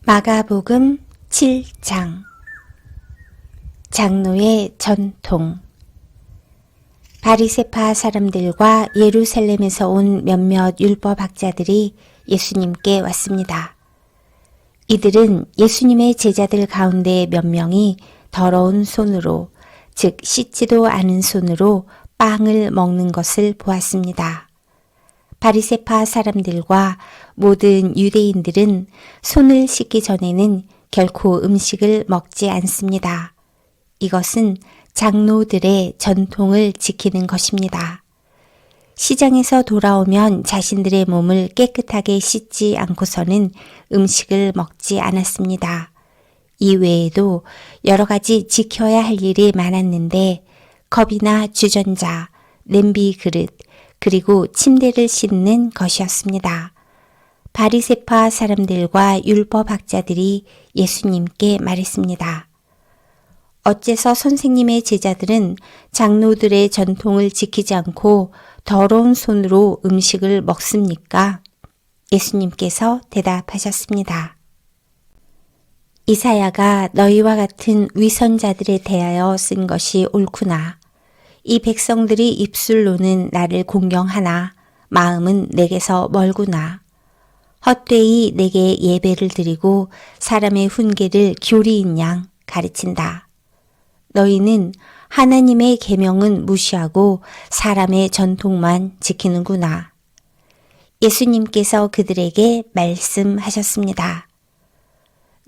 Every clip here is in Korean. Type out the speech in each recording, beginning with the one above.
마가복음 7장 장로의 전통. 바리새파 사람들과 예루살렘에서 온 몇몇 율법학자들이 예수님께 왔습니다. 이들은 예수님의 제자들 가운데 몇 명이 더러운 손으로, 즉 씻지도 않은 손으로 빵을 먹는 것을 보았습니다. 바리새파 사람들과 모든 유대인들은 손을 씻기 전에는 결코 음식을 먹지 않습니다. 이것은 장로들의 전통을 지키는 것입니다. 시장에서 돌아오면 자신들의 몸을 깨끗하게 씻지 않고서는 음식을 먹지 않았습니다. 이외에도 여러 가지 지켜야 할 일이 많았는데 컵이나 주전자, 냄비 그릇, 그리고 침대를 씻는 것이었습니다. 바리새파 사람들과 율법학자들이 예수님께 말했습니다. 어째서 선생님의 제자들은 장로들의 전통을 지키지 않고 더러운 손으로 음식을 먹습니까? 예수님께서 대답하셨습니다. 이사야가 너희와 같은 위선자들에 대하여 쓴 것이 옳구나. 이 백성들이 입술로는 나를 공경하나 마음은 내게서 멀구나. 헛되이 내게 예배를 드리고 사람의 훈계를 교리인 양 가르친다. 너희는 하나님의 계명은 무시하고 사람의 전통만 지키는구나. 예수님께서 그들에게 말씀하셨습니다.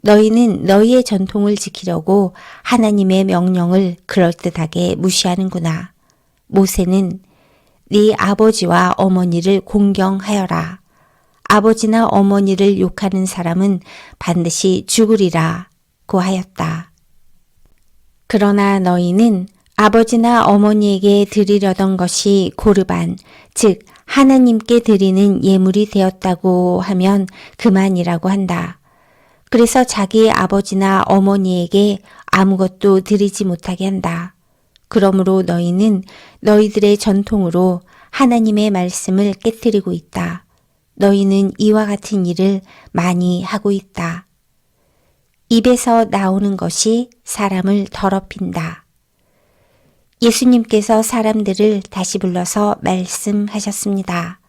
너희는 너희의 전통을 지키려고 하나님의 명령을 그럴듯하게 무시하는구나. 모세는 네 아버지와 어머니를 공경하여라. 아버지나 어머니를 욕하는 사람은 반드시 죽으리라 고 하였다. 그러나 너희는 아버지나 어머니에게 드리려던 것이 고르반, 즉 하나님께 드리는 예물이 되었다고 하면 그만이라고 한다. 그래서 자기 아버지나 어머니에게 아무것도 드리지 못하게 한다. 그러므로 너희는 너희들의 전통으로 하나님의 말씀을 깨뜨리고 있다. 너희는 이와 같은 일을 많이 하고 있다. 입에서 나오는 것이 사람을 더럽힌다. 예수님께서 사람들을 다시 불러서 말씀하셨습니다.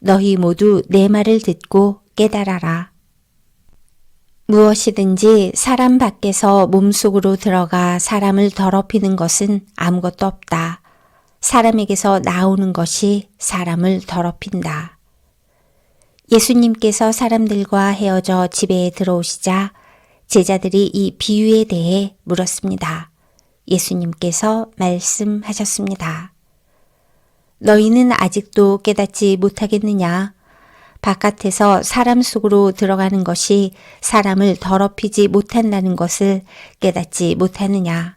너희 모두 내 말을 듣고 깨달아라. 무엇이든지 사람 밖에서 몸속으로 들어가 사람을 더럽히는 것은 아무것도 없다. 사람에게서 나오는 것이 사람을 더럽힌다. 예수님께서 사람들과 헤어져 집에 들어오시자 제자들이 이 비유에 대해 물었습니다. 예수님께서 말씀하셨습니다. 너희는 아직도 깨닫지 못하겠느냐? 바깥에서 사람 속으로 들어가는 것이 사람을 더럽히지 못한다는 것을 깨닫지 못하느냐.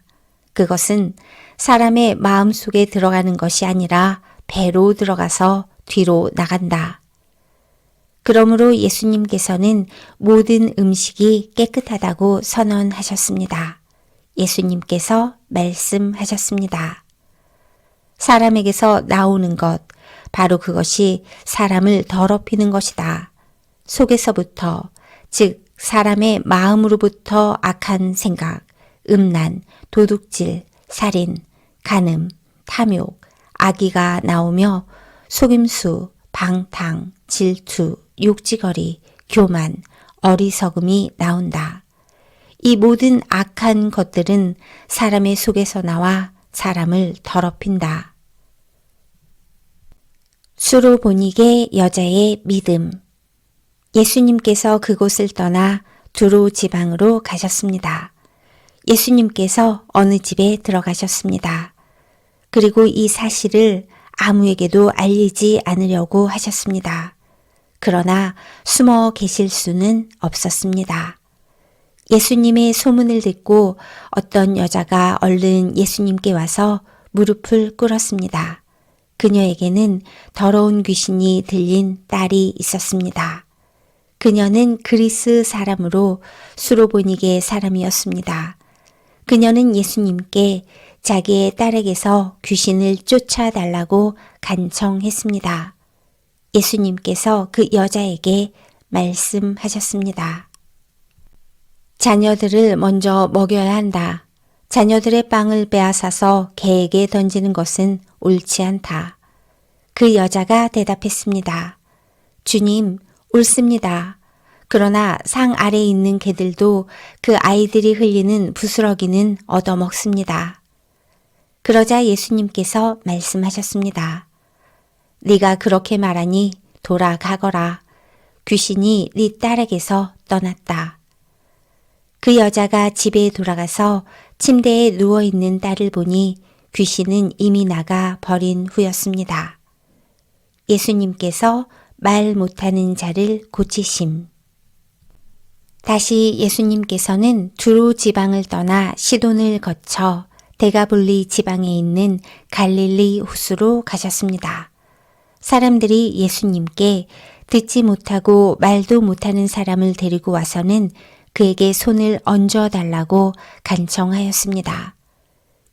그것은 사람의 마음 속에 들어가는 것이 아니라 배로 들어가서 뒤로 나간다. 그러므로 예수님께서는 모든 음식이 깨끗하다고 선언하셨습니다. 예수님께서 말씀하셨습니다. 사람에게서 나오는 것, 바로 그것이 사람을 더럽히는 것이다. 속에서부터, 즉 사람의 마음으로부터 악한 생각, 음란, 도둑질, 살인, 간음, 탐욕, 악의가 나오며 속임수, 방탕, 질투, 욕지거리, 교만, 어리석음이 나온다. 이 모든 악한 것들은 사람의 속에서 나와 사람을 더럽힌다. 수로보니게 여자의 믿음. 예수님께서 그곳을 떠나 두로 지방으로 가셨습니다. 예수님께서 어느 집에 들어가셨습니다. 그리고 이 사실을 아무에게도 알리지 않으려고 하셨습니다. 그러나 숨어 계실 수는 없었습니다. 예수님의 소문을 듣고 어떤 여자가 얼른 예수님께 와서 무릎을 꿇었습니다. 그녀에게는 더러운 귀신이 들린 딸이 있었습니다. 그녀는 그리스 사람으로 수로보니게 사람이었습니다. 그녀는 예수님께 자기의 딸에게서 귀신을 쫓아달라고 간청했습니다. 예수님께서 그 여자에게 말씀하셨습니다. 자녀들을 먼저 먹여야 한다. 자녀들의 빵을 빼앗아서 개에게 던지는 것은 옳지 않다. 그 여자가 대답했습니다. 주님, 옳습니다. 그러나 상 아래에 있는 개들도 그 아이들이 흘리는 부스러기는 얻어먹습니다. 그러자 예수님께서 말씀하셨습니다. 네가 그렇게 말하니 돌아가거라. 귀신이 네 딸에게서 떠났다. 그 여자가 집에 돌아가서 침대에 누워있는 딸을 보니 귀신은 이미 나가 버린 후였습니다. 예수님께서 말 못하는 자를 고치심. 다시 예수님께서는 두로 지방을 떠나 시돈을 거쳐 데가볼리 지방에 있는 갈릴리 호수로 가셨습니다. 사람들이 예수님께 듣지 못하고 말도 못하는 사람을 데리고 와서는 그에게 손을 얹어 달라고 간청하였습니다.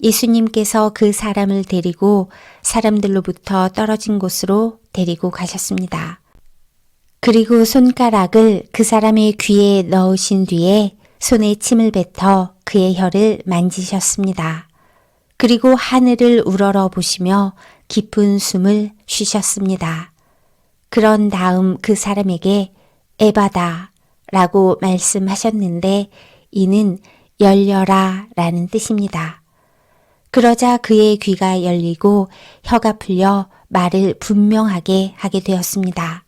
예수님께서 그 사람을 데리고 사람들로부터 떨어진 곳으로 데리고 가셨습니다. 그리고 손가락을 그 사람의 귀에 넣으신 뒤에 손에 침을 뱉어 그의 혀를 만지셨습니다. 그리고 하늘을 우러러 보시며 깊은 숨을 쉬셨습니다. 그런 다음 그 사람에게 에바다 라고 말씀하셨는데 이는 열려라 라는 뜻입니다. 그러자 그의 귀가 열리고 혀가 풀려 말을 분명하게 하게 되었습니다.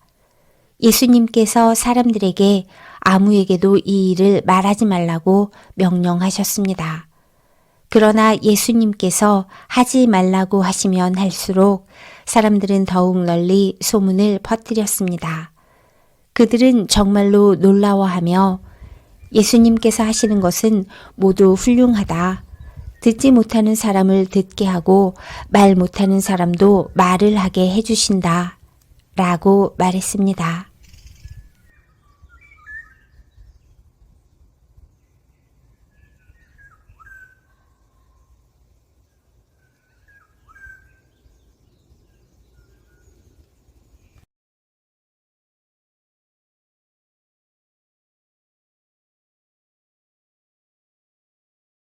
예수님께서 사람들에게 아무에게도 이 일을 말하지 말라고 명령하셨습니다. 그러나 예수님께서 하지 말라고 하시면 할수록 사람들은 더욱 널리 소문을 퍼뜨렸습니다. 그들은 정말로 놀라워하며 예수님께서 하시는 것은 모두 훌륭하다. 듣지 못하는 사람을 듣게 하고 말 못하는 사람도 말을 하게 해주신다. 라고 말했습니다.